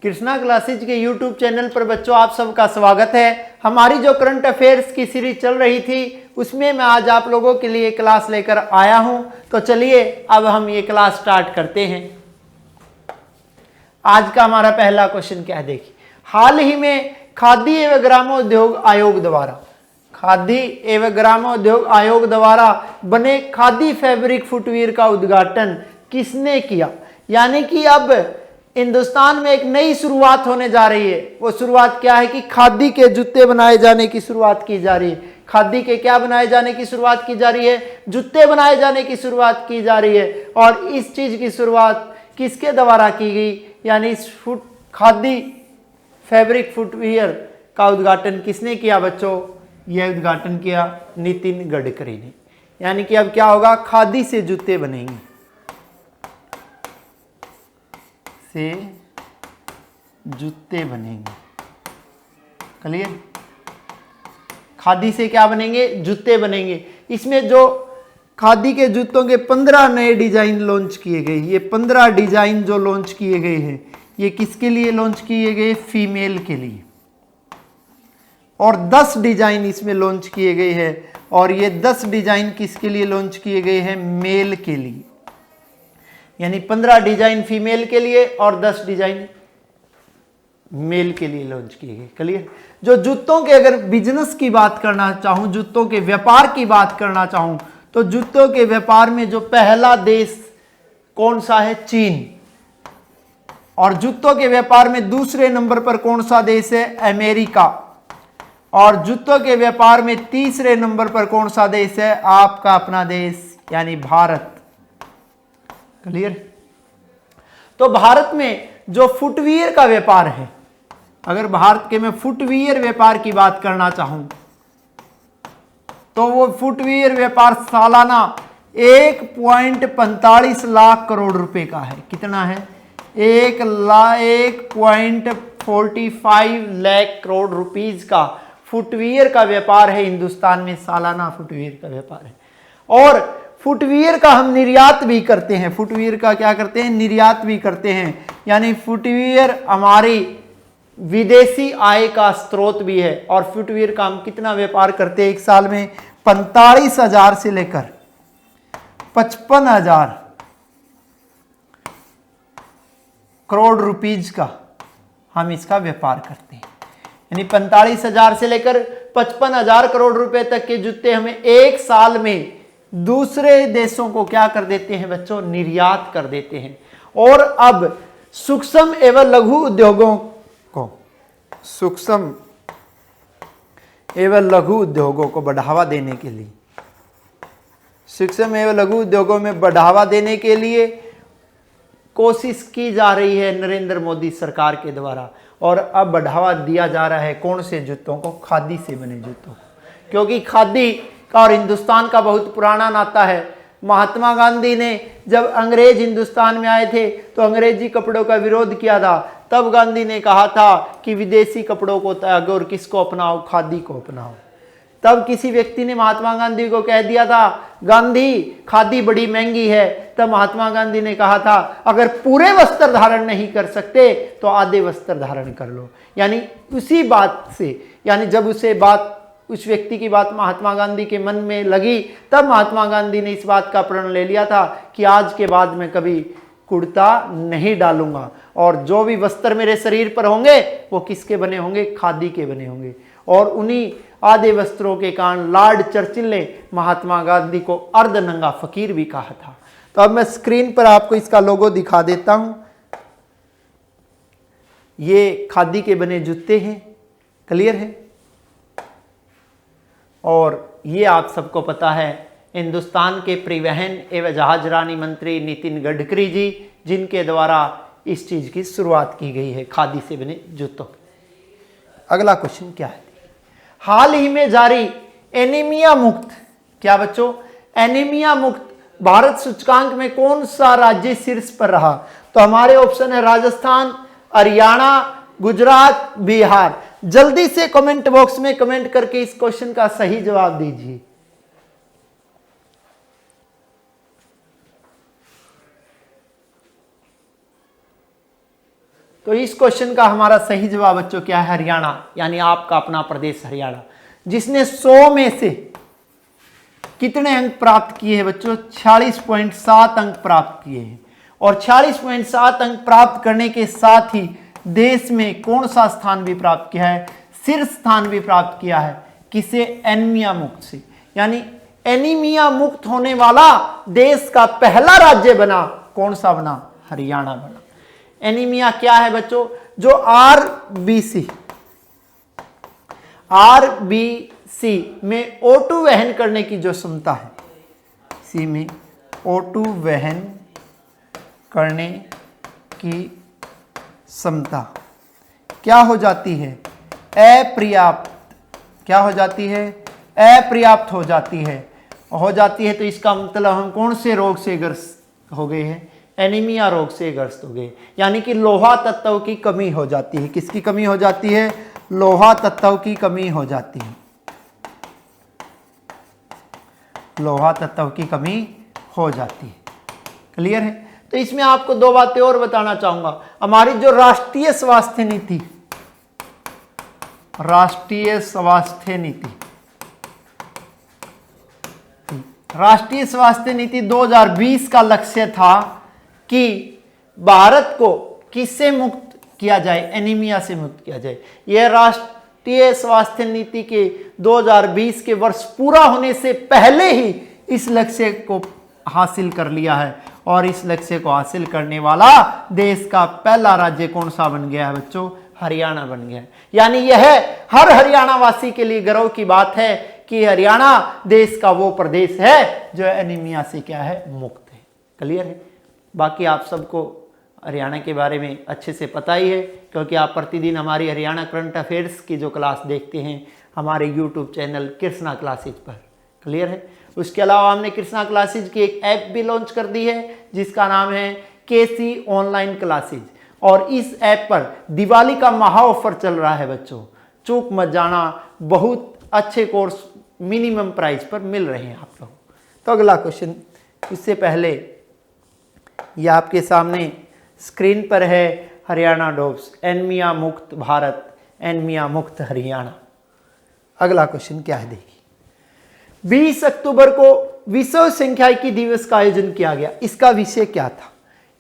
Krishna classes के YouTube channel पर बच्चों आप सबका स्वागत है। हमारी जो करंट अफेयर्स की सीरीज चल रही थी उसमें मैं आज आप लोगों के लिए क्लास लेकर आया हूं। तो चलिए अब हम ये क्लास स्टार्ट करते हैं। आज का हमारा पहला क्वेश्चन क्या है, देखिए। हाल ही में खादी एवं ग्रामोद्योग आयोग द्वारा बने खादी फैब्रिक फुटवियर का उद्घाटन किसने किया। यानी कि अब हिंदुस्तान में एक नई शुरुआत होने जा रही है। वो शुरुआत क्या है कि खादी के जूते बनाए जाने की शुरुआत की जा रही है। खादी के क्या बनाए जाने की शुरुआत की जा रही है? जूते बनाए जाने की शुरुआत की जा रही है। और इस चीज की शुरुआत किसके द्वारा की गई? यानी खादी फैब्रिक फुटवियर का उद्घाटन किसने किया बच्चों? यह उद्घाटन किया नितिन गडकरी ने। यानी कि अब क्या होगा, खादी से जूते बनेंगे, क्लियर। खादी से क्या बनेंगे? जूते बनेंगे। इसमें जो खादी के जूतों के 15 नए डिजाइन लॉन्च किए गए। ये 15 डिजाइन जो लॉन्च किए गए हैं ये किसके लिए लॉन्च किए गए? फीमेल के लिए। और 10 डिजाइन इसमें लॉन्च किए गए हैं। और ये 10 डिजाइन किसके लिए लॉन्च किए गए हैं? मेल के लिए। यानी 15 डिजाइन फीमेल के लिए और 10 डिजाइन मेल के लिए लॉन्च किए गए, क्लियर। जो जूतों के अगर बिजनेस की बात करना चाहूं, जूतों के व्यापार की बात करना चाहूं, तो जूतों के व्यापार में जो पहला देश कौन सा है? चीन। और जूतों के व्यापार में दूसरे नंबर पर कौन सा देश है? अमेरिका। और जूतों के व्यापार में तीसरे नंबर पर कौन सा देश है? आपका अपना देश यानी भारत, क्लियर। तो भारत में जो फुटवियर का व्यापार है, अगर भारत के मैं फुटवियर व्यापार की बात करना चाहूं तो वो फुटवियर व्यापार सालाना 1.45 लाख करोड़ रुपए का है। कितना है? 1.45 लाख करोड़ रुपीज का फुटवियर का व्यापार है हिंदुस्तान में। सालाना फुटवियर का व्यापार है। और फुटवियर का हम निर्यात भी करते हैं। फुटवियर का क्या करते हैं? निर्यात भी करते हैं। यानी फुटवियर हमारी विदेशी आय का स्रोत भी है। और फुटवियर का हम कितना व्यापार करते हैं? एक साल में 45,000 से लेकर 55,000 करोड़ रुपीज का हम इसका व्यापार करते हैं। यानी 45,000 से लेकर 55,000 करोड़ रुपए तक के जूते हमें एक साल में दूसरे देशों को क्या कर देते हैं बच्चों? निर्यात कर देते हैं। और अब सूक्ष्म एवं लघु उद्योगों को बढ़ावा देने के लिए, सूक्ष्म एवं लघु उद्योगों में बढ़ावा देने के लिए कोशिश की जा रही है नरेंद्र मोदी सरकार के द्वारा। और अब बढ़ावा दिया जा रहा है कौन से जूतों को? खादी से बने जूतों को। क्योंकि खादी का और हिंदुस्तान का बहुत पुराना नाता है। महात्मा गांधी ने जब अंग्रेज हिंदुस्तान में आए थे तो अंग्रेजी कपड़ों का विरोध किया था। तब गांधी ने कहा था कि विदेशी कपड़ों को त्यागो और किसको अपनाओ? खादी को अपनाओ। तब किसी व्यक्ति ने महात्मा गांधी को कह दिया था, गांधी खादी बड़ी महंगी है। तब महात्मा गांधी ने कहा था, अगर पूरे वस्त्र धारण नहीं कर सकते तो आधे वस्त्र धारण कर लो। यानी उसी बात से, यानी जब उस व्यक्ति की बात महात्मा गांधी के मन में लगी, तब महात्मा गांधी ने इस बात का प्रण ले लिया था कि आज के बाद मैं कभी कुर्ता नहीं डालूंगा। और जो भी वस्त्र मेरे शरीर पर होंगे वो किसके बने होंगे? खादी के बने होंगे। और उन्हीं आधे वस्त्रों के कारण लॉर्ड चर्चिल ने महात्मा गांधी को अर्धनंगा फकीर भी कहा था। तो अब मैं स्क्रीन पर आपको इसका लोगो दिखा देता हूं। ये खादी के बने जूते हैं, क्लियर है। और ये आप सबको पता है हिंदुस्तान के परिवहन एवं जहाजरानी मंत्री नितिन गडकरी जी, जिनके द्वारा इस चीज की शुरुआत की गई है, खादी से बने जूतों। अगला क्वेश्चन क्या है? हाल ही में जारी एनीमिया मुक्त, क्या बच्चों? एनीमिया मुक्त भारत सूचकांक में कौन सा राज्य शीर्ष पर रहा? तो हमारे ऑप्शन है राजस्थान, हरियाणा, गुजरात, बिहार। जल्दी से कमेंट बॉक्स में कमेंट करके इस क्वेश्चन का सही जवाब दीजिए। तो इस क्वेश्चन का हमारा सही जवाब बच्चों क्या है? हरियाणा, यानी आपका अपना प्रदेश हरियाणा, जिसने 100 में से कितने अंक प्राप्त किए हैं बच्चों? 46.7 अंक प्राप्त किए हैं। और 46.7 अंक प्राप्त करने के साथ ही देश में कौन सा स्थान भी प्राप्त किया है? शीर्ष स्थान भी प्राप्त किया है। किसे? एनीमिया मुक्त से, यानी एनीमिया मुक्त होने वाला देश का पहला राज्य बना। कौन सा बना? हरियाणा बना। एनीमिया क्या है बच्चों? जो आरबीसी में O2 वहन करने की जो क्षमता है, सी में O2 वहन करने की क्षमता क्या हो जाती है? अपर्याप्त। क्या हो जाती है? अपर्याप्त हो जाती है। तो इसका मतलब हम कौन से रोग से ग्रस्त हो गए हैं? एनीमिया रोग से ग्रस्त हो गए, यानी कि लोहा तत्व की कमी हो जाती है। किसकी कमी हो जाती है? लोहा तत्व की कमी हो जाती है। लोहा तत्व की कमी हो जाती है। क्लियर है? तो इसमें आपको दो बातें और बताना चाहूंगा। हमारी जो राष्ट्रीय स्वास्थ्य नीति 2020 का लक्ष्य था कि भारत को किससे मुक्त किया जाए? एनीमिया से मुक्त किया जाए। यह राष्ट्रीय स्वास्थ्य नीति के 2020 के वर्ष पूरा होने से पहले ही इस लक्ष्य को हासिल कर लिया है। और इस लक्ष्य को हासिल करने वाला देश का पहला राज्य कौन सा बन गया है बच्चों? हरियाणा बन गया है। यानी यह हर हरियाणा वासी के लिए गर्व की बात है कि हरियाणा देश का वो प्रदेश है जो एनीमिया से क्या है? मुक्त है। क्लियर है? बाकी आप सबको हरियाणा के बारे में अच्छे से पता ही है, क्योंकि आप प्रतिदिन हमारी हरियाणा करंट अफेयर्स की जो क्लास देखते हैं हमारे यूट्यूब चैनल कृष्णा क्लासेज पर। क्लियर है? उसके अलावा हमने कृष्णा क्लासेज की एक ऐप भी लॉन्च कर दी है जिसका नाम है केसी ऑनलाइन क्लासेज। और इस ऐप पर दिवाली का महा ऑफर चल रहा है बच्चों, चूक मत जाना। बहुत अच्छे कोर्स मिनिमम प्राइस पर मिल रहे हैं आप लोग। तो अगला क्वेश्चन, इससे पहले यह आपके सामने स्क्रीन पर है हरियाणा डॉग्स, एनीमिया मुक्त भारत, एनीमिया मुक्त हरियाणा। अगला क्वेश्चन क्या है देखिए। 20 अक्टूबर को विश्व सांख्यिकी दिवस का आयोजन किया गया। इसका विषय क्या था?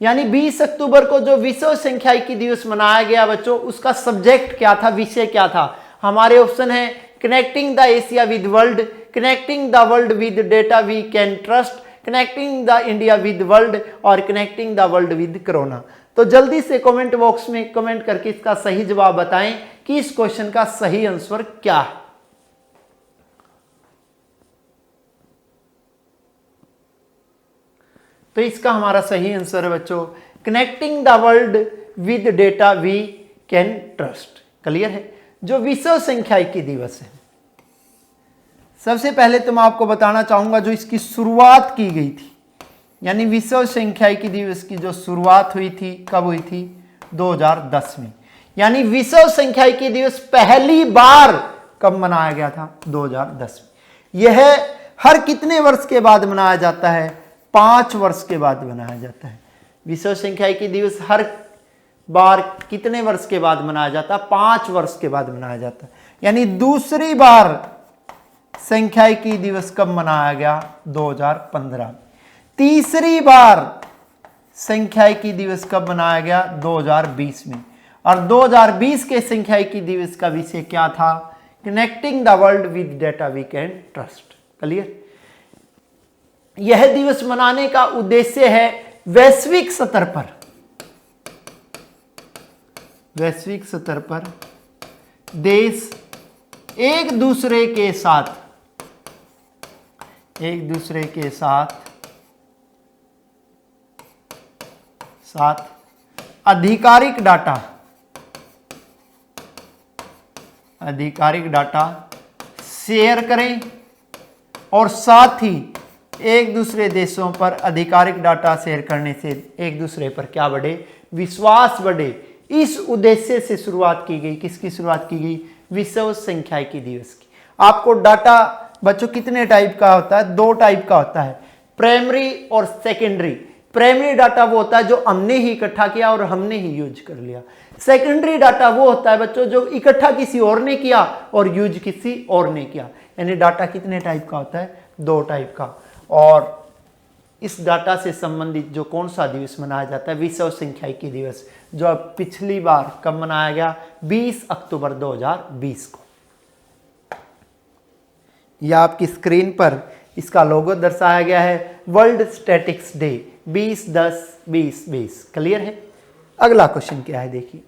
यानी 20 अक्टूबर को जो विश्व सांख्यिकी दिवस मनाया गया बच्चों, उसका सब्जेक्ट क्या था? विषय क्या था? हमारे ऑप्शन है connecting the Asia with world, connecting the world with data we can trust, connecting the India with world और connecting the world with Corona. तो जल्दी से कमेंट बॉक्स में कमेंट करके इसका सही जवाब बताएं कि इस क्वेश्चन का सही आंसर क्या है। तो इसका हमारा सही आंसर है बच्चों connecting the world with data we can trust. Clear है? जो विश्व सांख्यिकी दिवस है, सबसे पहले तो मैं आपको बताना चाहूंगा जो इसकी शुरुआत की गई थी, यानी विश्व सांख्यिकी दिवस की जो शुरुआत हुई थी, कब हुई थी? 2010 में। यानी विश्व सांख्यिकी दिवस पहली बार कब मनाया गया था? 2010 में। यह हर कितने वर्ष के बाद मनाया जाता है? 5 वर्ष के बाद मनाया जाता है। विश्व सांख्यिकी दिवस हर बार कितने वर्ष के बाद मनाया जाता है? 5 वर्ष के बाद मनाया जाता है। यानी दूसरी बार सांख्यिकी दिवस कब मनाया गया? 2015। तीसरी बार सांख्यिकी दिवस कब मनाया गया? 2020 में। और 2020 के सांख्यिकी दिवस का विषय क्या था? Connecting the world with data we can trust. Clear? यह दिवस मनाने का उद्देश्य है वैश्विक स्तर पर देश एक दूसरे के साथ आधिकारिक डाटा शेयर करें और साथ ही एक दूसरे देशों पर आधिकारिक डाटा शेयर करने से एक दूसरे पर क्या बढ़े? विश्वास बढ़े। इस उद्देश्य से शुरुआत की गई। किसकी शुरुआत की गई? विश्व सांख्यिकी दिवस की। आपको डाटा बच्चों कितने टाइप का होता है? 2 टाइप का होता है, प्राइमरी और सेकेंडरी। प्राइमरी डाटा वो होता है जो हमने ही इकट्ठा किया और हमने ही यूज कर लिया। सेकेंडरी डाटा वो होता है बच्चों जो इकट्ठा किसी और ने किया और यूज किसी और ने किया। यानी डाटा कितने टाइप का होता है? 2 टाइप का। और इस डाटा से संबंधित जो कौन सा दिवस मनाया जाता है? विश्व सांख्यिकी दिवस, जो अब पिछली बार कब मनाया गया? 20 अक्टूबर 2020 को। यह आपकी स्क्रीन पर इसका लोगो दर्शाया गया है, वर्ल्ड स्टैटिक्स डे 20/10/2020। क्लियर है? अगला क्वेश्चन क्या है देखिए,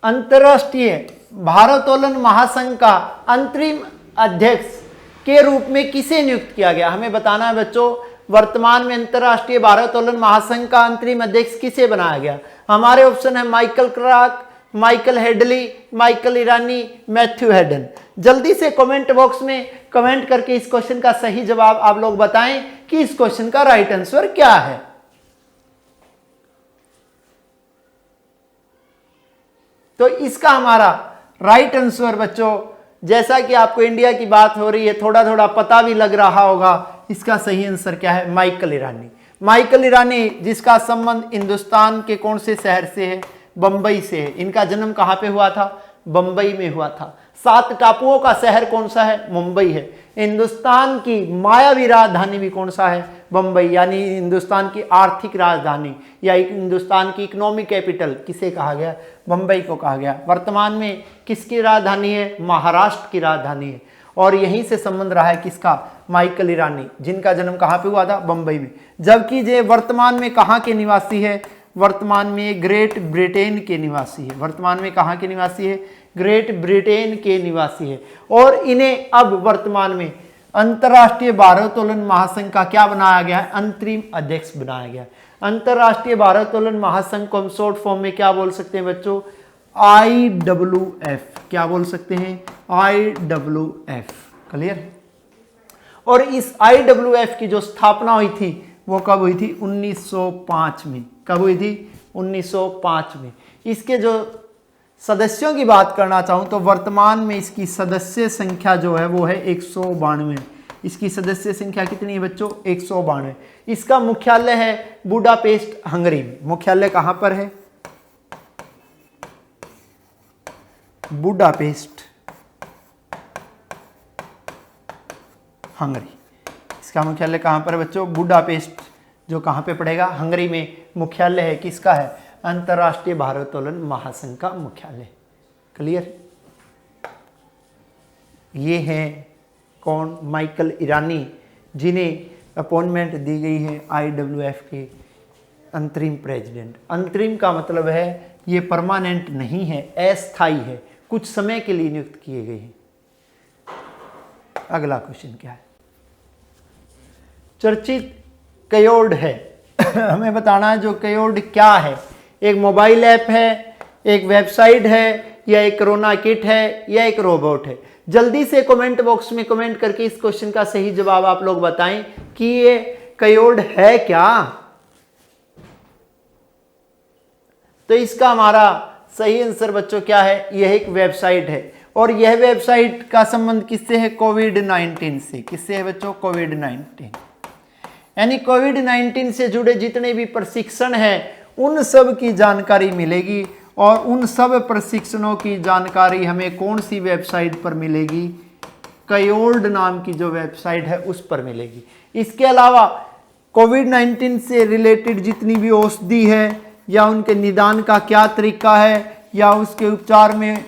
अंतरराष्ट्रीय भारोत्तोलन महासंघ का अंतरिम अध्यक्ष के रूप में किसे नियुक्त किया गया? हमें बताना है बच्चों, वर्तमान में अंतरराष्ट्रीय भारोत्तोलन महासंघ का अंतरिम अध्यक्ष किसे बनाया गया? हमारे ऑप्शन है Michael Clarke, Michael Headley, Michael Irani, Matthew Hayden. जल्दी से कमेंट बॉक्स में कमेंट करके इस क्वेश्चन का सही जवाब आप लोग बताएं कि इस क्वेश्चन का राइट आंसर क्या है। तो इसका हमारा राइट आंसर बच्चों, जैसा कि आपको इंडिया की बात हो रही है, थोड़ा थोड़ा पता भी लग रहा होगा, इसका सही आंसर क्या है? माइकल ईरानी। माइकल ईरानी जिसका संबंध हिंदुस्तान के कौन से शहर से है? बंबई से है। इनका जन्म कहां पे हुआ था? बंबई में हुआ था। 7 टापुओं का शहर कौन सा है? मुंबई है। हिंदुस्तान की मायावी राजधानी भी कौन सा है? बंबई। यानी हिंदुस्तान की आर्थिक राजधानी या हिंदुस्तान की इकोनॉमिक कैपिटल किसे कहा गया? बंबई को कहा गया। वर्तमान में किसकी राजधानी है? महाराष्ट्र की राजधानी है। और यहीं से संबंध रहा है किसका? माइकल ईरानी, जिनका जन्म कहाँ पे हुआ था? बंबई में। जबकि ये वर्तमान में कहाँ के निवासी है? वर्तमान में ग्रेट ब्रिटेन के निवासी है। वर्तमान में कहाँ के निवासी है? ग्रेट ब्रिटेन के निवासी है। और इन्हें अब वर्तमान में अंतर्राष्ट्रीय भारोत्तोलन महासंघ का क्या बनाया गया है? अंतरिम अध्यक्ष बनाया गया। अंतर्राष्ट्रीय भारोत्तोलन महासंघ को हम शॉर्ट फॉर्म में क्या बोल सकते हैं बच्चों? IWF। क्या बोल सकते हैं? IWF। क्लियर? और इस IWF की जो स्थापना हुई थी वो कब हुई थी? 1905 में। कब हुई थी? 1905 में। इसके जो सदस्यों की बात करना चाहूँ तो वर्तमान में इसकी सदस्य संख्या जो है वो है 192। इसकी सदस्य संख्या कितनी है बच्चों? 192। इसका मुख्यालय है बुडापेस्ट, हंगरी में। मुख्यालय कहाँ पर है? Budapest, Hungary. इसका मुख्यालय कहाँ पर है बच्चों? बुडापेस्ट, जो कहाँ पे पड़ेगा? हंगरी में मुख्यालय है। किसका है? अंतर्राष्ट्रीय भारोत्तोलन महासंघ का मुख्यालय। क्लियर? ये है कौन? माइकल ईरानी, जिन्हें अपॉइंटमेंट दी गई है IWF के अंतरिम प्रेसिडेंट। अंतरिम का मतलब है ये परमानेंट नहीं है, अस्थायी है, कुछ समय के लिए नियुक्त किए गए हैं। अगला क्वेश्चन क्या है? चर्चित कयोड है हमें बताना है जो कयोड क्या है। एक मोबाइल ऐप है, एक वेबसाइट है, या एक कोरोना किट है, या एक रोबोट है? जल्दी से कमेंट बॉक्स में कमेंट करके इस क्वेश्चन का सही जवाब आप लोग बताएं कि ये कयोड है क्या। तो इसका हमारा सही आंसर बच्चों क्या है? यह एक वेबसाइट है। और यह वेबसाइट का संबंध किससे है? कोविड-19 से। किससे है बच्चों? कोविड-19। यानी कोविड-19 से जुड़े जितने भी प्रशिक्षण हैं उन सब की जानकारी मिलेगी। और उन सब प्रशिक्षणों की जानकारी हमें कौन सी वेबसाइट पर मिलेगी? कयोड नाम की जो वेबसाइट है उस पर मिलेगी। इसके अलावा कोविड-19 से रिलेटेड जितनी भी औषधि है, या उनके निदान का क्या तरीका है, या उसके उपचार में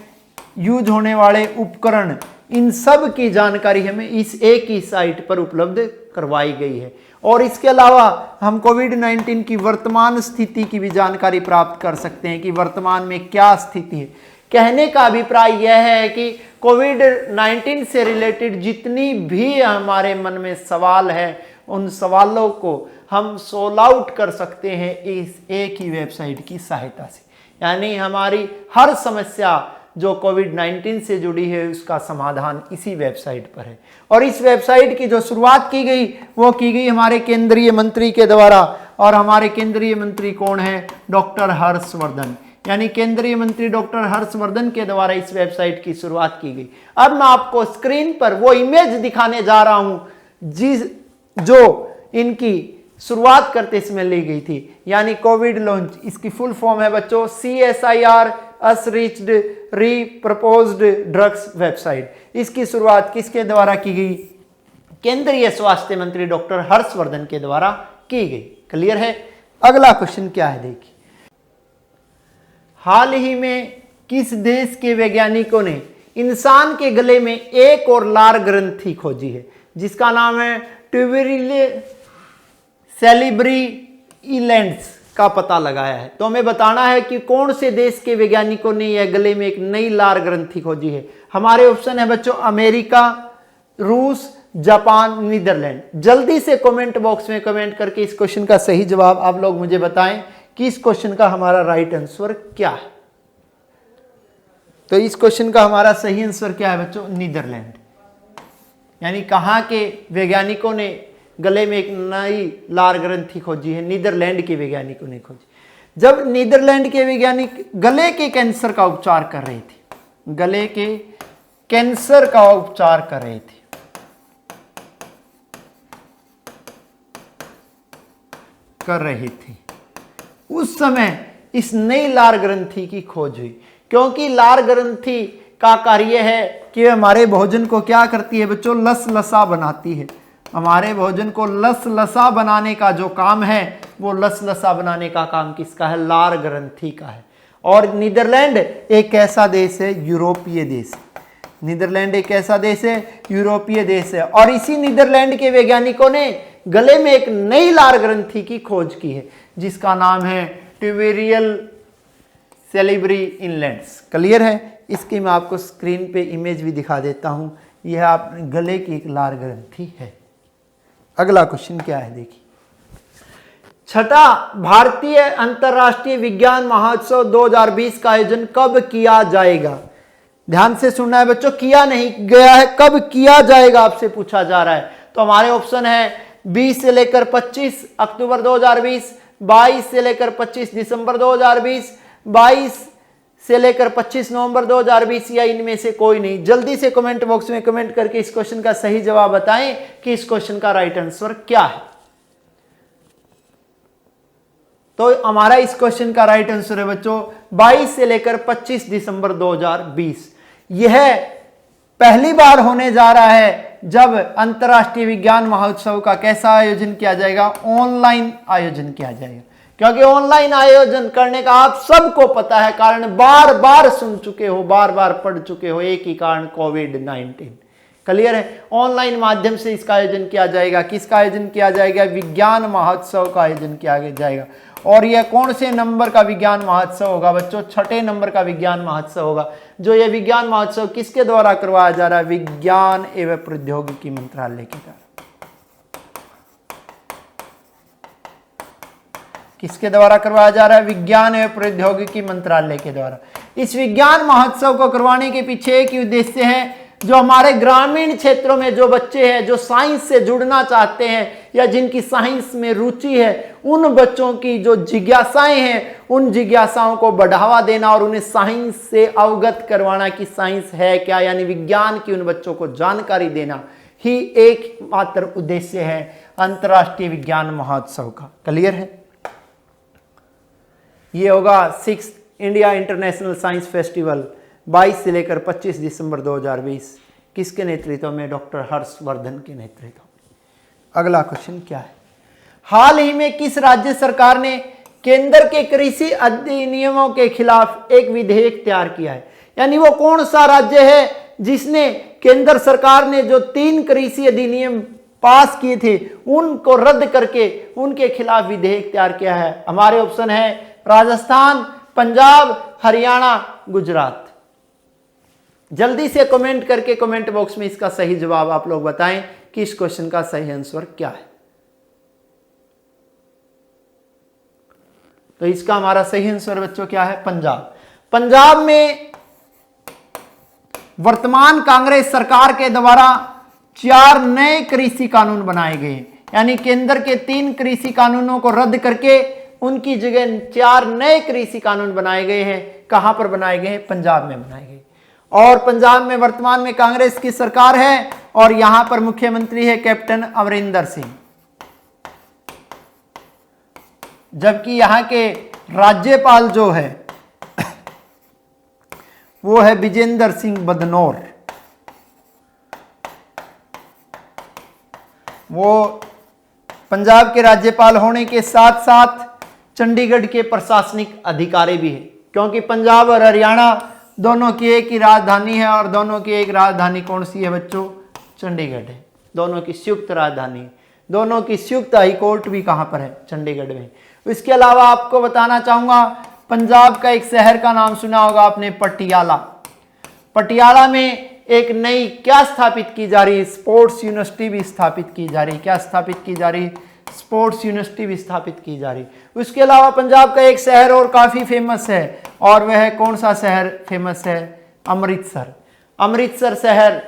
यूज होने वाले उपकरण, इन सब की जानकारी हमें इस एक ही साइट पर उपलब्ध करवाई गई है। और इसके अलावा हम कोविड-19 की वर्तमान स्थिति की भी जानकारी प्राप्त कर सकते हैं कि वर्तमान में क्या स्थिति है। कहने का अभिप्राय यह है कि कोविड-19 से रिलेटेड जितनी भी हमारे मन में सवाल है उन सवालों को हम सोल्व आउट कर सकते हैं इस एक ही वेबसाइट की सहायता से। यानी हमारी हर समस्या जो कोविड-19 से जुड़ी है उसका समाधान इसी वेबसाइट पर है। और इस वेबसाइट की जो शुरुआत की गई वो की गई हमारे केंद्रीय मंत्री के द्वारा। और हमारे केंद्रीय मंत्री कौन है? डॉक्टर हर्षवर्धन। यानी केंद्रीय मंत्री डॉक्टर हर्षवर्धन के द्वारा इस वेबसाइट की शुरुआत की गई। अब मैं आपको स्क्रीन पर वो इमेज दिखाने जा रहा हूं जो इनकी शुरुआत करते समय ली गई थी, यानी कोविड लॉन्च। इसकी फुल फॉर्म है बच्चों CSIR अनरीच्ड रीप्रपोज्ड ड्रग्स वेबसाइट। इसकी शुरुआत किसके द्वारा की गई? केंद्रीय स्वास्थ्य मंत्री डॉक्टर हर्षवर्धन के द्वारा की गई। क्लियर है? अगला क्वेश्चन क्या है देखिए, हाल ही में किस देश के वैज्ञानिकों ने इंसान के गले में एक और लार ग्रंथि खोजी है, जिसका नाम है ट्यूबेरिले सेलिब्री इलेंड्स का पता लगाया है। तो हमें बताना है कि कौन से देश के वैज्ञानिकों ने यह गले में एक नई लार ग्रंथि खोजी है। हमारे ऑप्शन है बच्चों अमेरिका, रूस, जापान, नीदरलैंड। जल्दी से कमेंट बॉक्स में कमेंट करके इस क्वेश्चन का सही जवाब आप लोग मुझे बताएं कि इस क्वेश्चन का हमारा राइट आंसर क्या है। तो इस क्वेश्चन का हमारा सही आंसर क्या है बच्चों? नीदरलैंड। यानी कहां के वैज्ञानिकों ने गले में एक नई लार ग्रंथि खोजी है? नीदरलैंड के वैज्ञानिकों ने खोजी। जब नीदरलैंड के वैज्ञानिक गले के कैंसर का उपचार कर रहे थे, गले के कैंसर का उपचार कर रहे थे, उस समय इस नई लार ग्रंथि की खोज हुई। क्योंकि लार ग्रंथि का कार्य है कि हमारे भोजन को क्या करती है बच्चों? लसलसा बनाती है। हमारे भोजन को लसलसा बनाने का जो काम है, वो लसलसा बनाने का काम किसका है? लार ग्रंथि का है। और नीदरलैंड एक ऐसा देश है, यूरोपीय देश। नीदरलैंड एक ऐसा देश है, यूरोपीय देश है। और इसी नीदरलैंड के वैज्ञानिकों ने गले में एक नई लार ग्रंथि की खोज की है, जिसका नाम है ट्यूबेरियल सेलिब्री इनलेंड्स। क्लियर है? इसकी मैं आपको स्क्रीन पे इमेज भी दिखा देता हूं। यह आप गले की एक लार ग्रंथि है। अगला क्वेश्चन क्या है देखिए, छठा भारतीय अंतर्राष्ट्रीय विज्ञान महोत्सव 2020 का आयोजन कब किया जाएगा? ध्यान से सुनना है बच्चों, किया नहीं गया है, कब किया जाएगा आपसे पूछा जा रहा है। तो हमारे ऑप्शन है 20 से लेकर 25 अक्टूबर 2020, 22 से लेकर 25 दिसंबर 2020, 22 से लेकर 25 नवंबर 2020, या इनमें से कोई नहीं। जल्दी से कमेंट बॉक्स में कमेंट करके इस क्वेश्चन का सही जवाब बताएं कि इस क्वेश्चन का राइट आंसर क्या है। तो हमारा इस क्वेश्चन का राइट आंसर है बच्चों 22 से लेकर 25 दिसंबर 2020। यह पहली बार होने जा रहा है जब अंतर्राष्ट्रीय विज्ञान महोत्सव का कैसा आयोजन किया जाएगा? ऑनलाइन आयोजन किया जाएगा। क्योंकि ऑनलाइन आयोजन करने का आप सबको पता है कारण, बार बार सुन चुके हो, बार बार पढ़ चुके हो, एक ही कारण कोविड-19। क्लियर है? ऑनलाइन माध्यम से इसका आयोजन किया जाएगा। किसका आयोजन किया जाएगा? विज्ञान महोत्सव का आयोजन किया जाएगा। और यह कौन से नंबर का विज्ञान महोत्सव होगा बच्चों? छठे नंबर का विज्ञान महोत्सव होगा। जो यह विज्ञान महोत्सव किसके द्वारा करवाया जा रहा है? विज्ञान एवं प्रौद्योगिकी मंत्रालय के द्वारा। किसके द्वारा करवाया जा रहा है? विज्ञान एवं प्रौद्योगिकी मंत्रालय के द्वारा। इस विज्ञान महोत्सव को करवाने के पीछे एक उद्देश्य है, जो हमारे ग्रामीण क्षेत्रों में जो बच्चे हैं जो साइंस से जुड़ना चाहते हैं या जिनकी साइंस में रुचि है, उन बच्चों की जो जिज्ञासाएं हैं, उन जिज्ञासाओं को बढ़ावा देना और उन्हें साइंस से अवगत करवाना कि साइंस है क्या, यानी विज्ञान की उन बच्चों को जानकारी देना ही एकमात्र उद्देश्य है अंतर्राष्ट्रीय विज्ञान महोत्सव का। क्लियर है? ये होगा 6 इंडिया इंटरनेशनल साइंस फेस्टिवल 22 से लेकर 25 दिसंबर 2020। किसके नेतृत्व में? डॉक्टर हर्षवर्धन के नेतृत्व में। अगला क्वेश्चन क्या है, हाल ही में किस राज्य सरकार ने केंद्र के कृषि अधिनियमों के खिलाफ एक विधेयक तैयार किया है? यानी वो कौन सा राज्य है जिसने केंद्र सरकार ने जो 3 कृषि अधिनियम पास किए थे उनको रद्द करके उनके खिलाफ विधेयक तैयार किया है? हमारे ऑप्शन है राजस्थान, पंजाब, हरियाणा, गुजरात। जल्दी से कमेंट करके कमेंट बॉक्स में इसका सही जवाब आप लोग बताएं कि इस क्वेश्चन का सही आंसर क्या है। तो इसका हमारा सही आंसर बच्चों क्या है? पंजाब। पंजाब में वर्तमान कांग्रेस सरकार के द्वारा 4 नए कृषि कानून बनाए गए, यानी केंद्र के 3 कृषि कानूनों को रद्द करके उनकी जगह 4 नए कृषि कानून बनाए गए हैं। कहां पर बनाए गए हैं? पंजाब में बनाए गए। और पंजाब में वर्तमान में कांग्रेस की सरकार है और यहां पर मुख्यमंत्री है कैप्टन अमरिंदर सिंह। जबकि यहाँ के राज्यपाल जो है वो है विजेंद्र सिंह बदनौर। वो पंजाब के राज्यपाल होने के साथ साथ चंडीगढ़ के प्रशासनिक अधिकारी भी है, क्योंकि पंजाब और हरियाणा दोनों की एक ही राजधानी है और दोनों की एक राजधानी कौन सी है बच्चों? चंडीगढ़ है। दोनों की संयुक्त राजधानी, दोनों की संयुक्त हाईकोर्ट भी कहाँ पर है? चंडीगढ़ में। इसके अलावा आपको बताना चाहूंगा, पंजाब का एक शहर का नाम सुना होगा आपने, पटियाला। पटियाला में एक नई क्या स्थापित की जा रही है? स्पोर्ट्स यूनिवर्सिटी भी स्थापित की जा रही है। क्या स्थापित की जा रही? स्पोर्ट्स यूनिवर्सिटी भी स्थापित की जा रही। उसके अलावा पंजाब का एक शहर और काफी फेमस है, और वह कौन सा शहर फेमस है? अमृतसर। अमृतसर शहर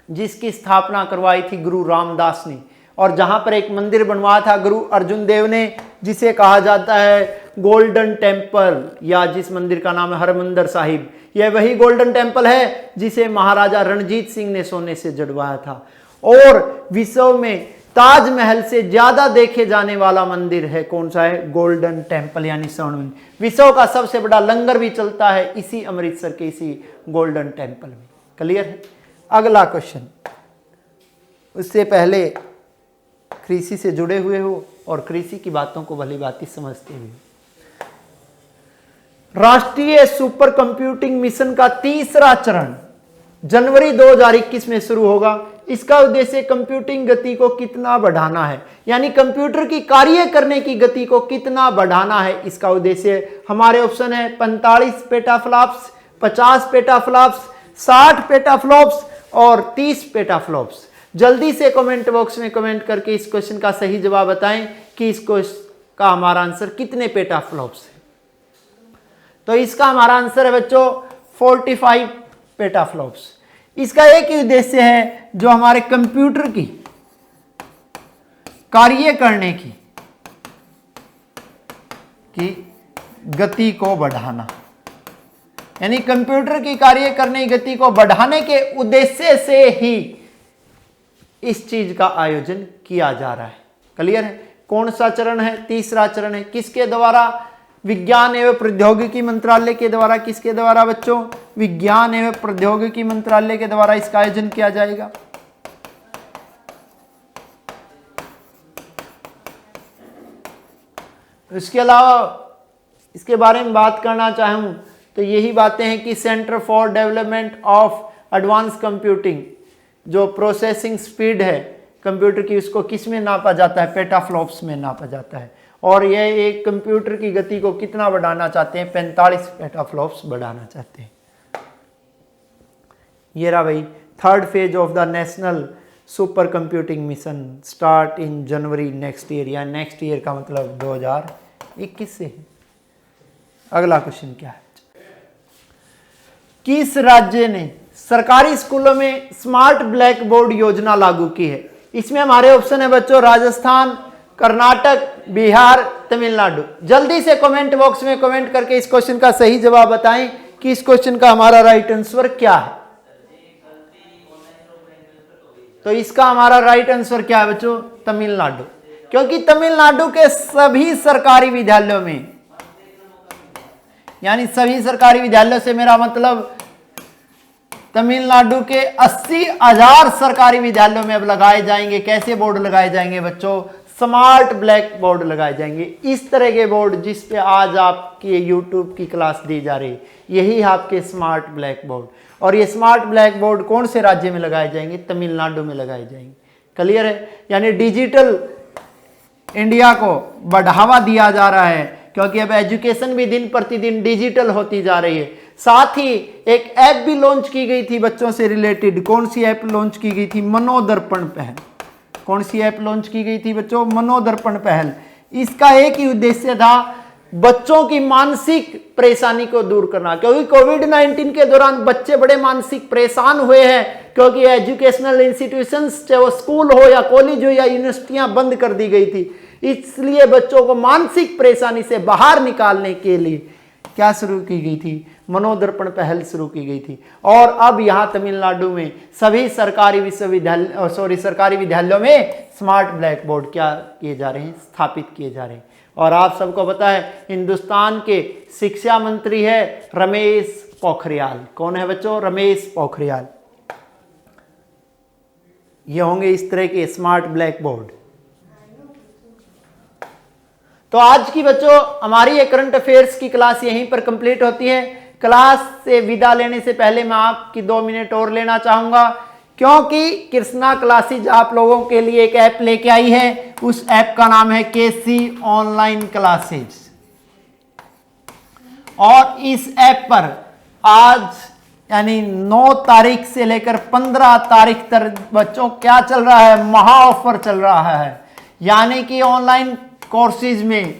जिसकी स्थापना करवाई थी गुरु रामदास ने, और जहां पर एक मंदिर बनवाया था गुरु अर्जुन देव ने, जिसे कहा जाता है गोल्डन टेम्पल, या जिस मंदिर का नाम है हरमंदिर साहिब। यह वही गोल्डन टेम्पल है जिसे महाराजा रणजीत सिंह ने सोने से जड़वाया था। और विश्व में ताजमहल से ज्यादा देखे जाने वाला मंदिर है कौन सा है? गोल्डन टेम्पल यानी स्वर्ण मंदिर। विश्व का सबसे बड़ा लंगर भी चलता है इसी अमृतसर के इसी गोल्डन टेम्पल में। क्लियर है? अगला क्वेश्चन, उससे पहले कृषि से जुड़े हुए हो और कृषि की बातों को भली भांति समझते हुए, राष्ट्रीय सुपर कंप्यूटिंग मिशन का तीसरा चरण जनवरी 2021 में शुरू होगा। इसका उद्देश्य कंप्यूटिंग गति को कितना बढ़ाना है, यानी कंप्यूटर की कार्य करने की गति को कितना बढ़ाना है, इसका उद्देश्य। हमारे ऑप्शन है 45 पेटाफ्लॉप्स, 50 पेटाफ्लॉप्स, 60 पेटाफ्लॉप्स और 30 पेटाफ्लॉप्स। जल्दी से कमेंट बॉक्स में कमेंट करके इस क्वेश्चन का सही जवाब बताएं कि इस क्वेश्चन का हमारा आंसर कितने पेटाफ्लॉप्स है। तो इसका हमारा आंसर है बच्चों 45 पेटाफ्लॉप्स। इसका एक ही उद्देश्य है, जो हमारे कंप्यूटर की कार्य करने की गति को बढ़ाना, यानी कंप्यूटर की कार्य करने की गति को बढ़ाने के उद्देश्य से ही इस चीज का आयोजन किया जा रहा है। क्लियर है? कौन सा चरण है? तीसरा चरण है। किसके द्वारा? विज्ञान एवं प्रौद्योगिकी मंत्रालय के द्वारा। किसके द्वारा बच्चों? विज्ञान एवं प्रौद्योगिकी मंत्रालय के द्वारा इसका आयोजन किया जाएगा। इसके अलावा इसके बारे में बात करना चाहूं तो यही बातें हैं कि centre for development of advance computing, जो प्रोसेसिंग स्पीड है कंप्यूटर की, उसको किस में नापा जाता है? पेटाफ्लॉप्स में नापा जाता है। और यह एक कंप्यूटर की गति को कितना बढ़ाना चाहते हैं? 45 पेटाफ्लॉप्स बढ़ाना चाहते हैं। ये रहा भाई, third phase of the national super computing mission start in January next year, या नेक्स्ट ईयर का मतलब 2021 से है। अगला क्वेश्चन क्या है? किस राज्य ने सरकारी स्कूलों में स्मार्ट ब्लैक बोर्ड योजना लागू की है? इसमें हमारे ऑप्शन है बच्चों राजस्थान, कर्नाटक, बिहार, तमिलनाडु। जल्दी से कमेंट बॉक्स में कमेंट करके इस क्वेश्चन का सही जवाब बताएं कि इस क्वेश्चन का हमारा राइट आंसर क्या है। तो इसका हमारा राइट आंसर क्या है बच्चों? तमिलनाडु। क्योंकि तमिलनाडु के सभी सरकारी विद्यालयों में, यानी सभी सरकारी विद्यालयों से मेरा मतलब तमिलनाडु के 80,000 सरकारी विद्यालयों में अब लगाए जाएंगे। कैसे बोर्ड लगाए जाएंगे बच्चों? स्मार्ट ब्लैक बोर्ड लगाए जाएंगे। इस तरह के बोर्ड जिस पे आज आपकी यूट्यूब की क्लास दी जा रही है, यही आपके स्मार्ट ब्लैक बोर्ड। और ये स्मार्ट ब्लैक बोर्ड कौन से राज्य में लगाए जाएंगे? तमिलनाडु में लगाए जाएंगे। क्लियर है? यानी डिजिटल इंडिया को बढ़ावा दिया जा रहा है, क्योंकि अब एजुकेशन भी दिन प्रतिदिन डिजिटल होती जा रही है। साथ ही एक ऐप भी लॉन्च की गई थी बच्चों से रिलेटेड। कौन सी ऐप लॉन्च की गई थी? मनोदर्पण पहल। कौन सी ऐप लॉन्च की गई थी बच्चों? मनोदर्पण पहल। इसका एक ही उद्देश्य था, बच्चों की मानसिक परेशानी को दूर करना, क्योंकि कोविड-19 के दौरान बच्चे बड़े मानसिक परेशान हुए हैं, क्योंकि एजुकेशनल इंस्टीट्यूशंस, चाहे वो स्कूल हो या कॉलेज हो या यूनिवर्सिटियां, बंद कर दी गई थी। इसलिए बच्चों को मानसिक परेशानी से बाहर निकालने के लिए क्या शुरू की गई थी? मनोदर्पण पहल शुरू की गई थी। और अब यहाँ तमिलनाडु में सभी सरकारी विद्यालयों में स्मार्ट ब्लैक बोर्ड क्या किए जा रहे हैं? स्थापित किए जा रहे हैं। और आप सबको पता है हिंदुस्तान के शिक्षा मंत्री है रमेश पोखरियाल। कौन है बच्चों? रमेश पोखरियाल। ये होंगे इस तरह के स्मार्ट ब्लैक बोर्ड। तो आज की बच्चों हमारी ये करंट अफेयर्स की क्लास यहीं पर कंप्लीट होती है। क्लास से विदा लेने से पहले मैं आपकी 2 मिनट और लेना चाहूंगा, क्योंकि कृष्णा क्लासेज आप लोगों के लिए एक ऐप लेके आई है। उस ऐप का नाम है केसी ऑनलाइन क्लासेज। और इस ऐप पर आज यानी 9 तारीख से लेकर 15 तारीख तक बच्चों क्या चल रहा है? महा ऑफर चल रहा है। यानी कि ऑनलाइन कोर्सेज में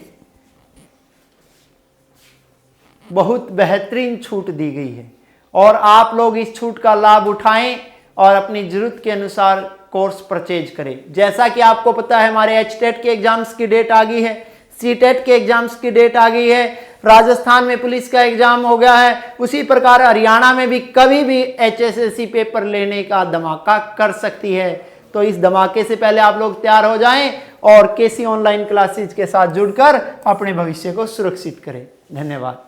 बहुत बेहतरीन छूट दी गई है और आप लोग इस छूट का लाभ उठाएं और अपनी जरूरत के अनुसार कोर्स परचेज करें। जैसा कि आपको पता है हमारे एचटेट के एग्जाम्स की डेट आ गई है, सीटेट के एग्जाम्स की डेट आ गई है, राजस्थान में पुलिस का एग्जाम हो गया है, उसी प्रकार हरियाणा में भी कभी भी एचएसएससी पेपर लेने का धमाका कर सकती है। तो इस धमाके से पहले आप लोग तैयार हो जाएं और केसी ऑनलाइन क्लासेज के साथ जुड़कर अपने भविष्य को सुरक्षित करें। धन्यवाद।